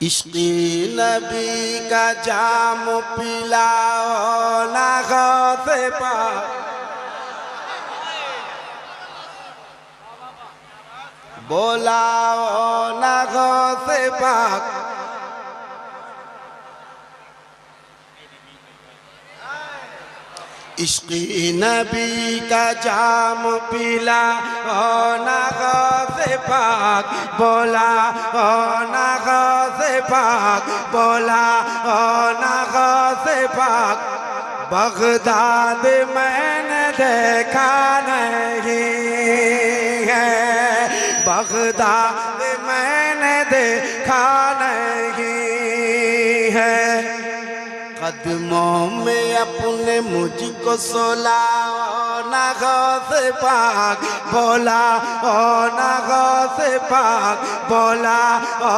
इश्क़े नबी का जाम पिलाओ ना गौसे पाक बोलाओ ना गौसे पाक इश्क़े नबी का जाम पिलाओ ना गौसे पाक बोलाओ ना गौसे पाक बोलाओ ना गौसे पाक बगदाद मैंने देखा नहीं है बगदाद मैंने देखा नहीं है कदमों में अपने मुझको सुलाओ ना गौसे पाक बोलाओ ना गौसे पाक बोलाओ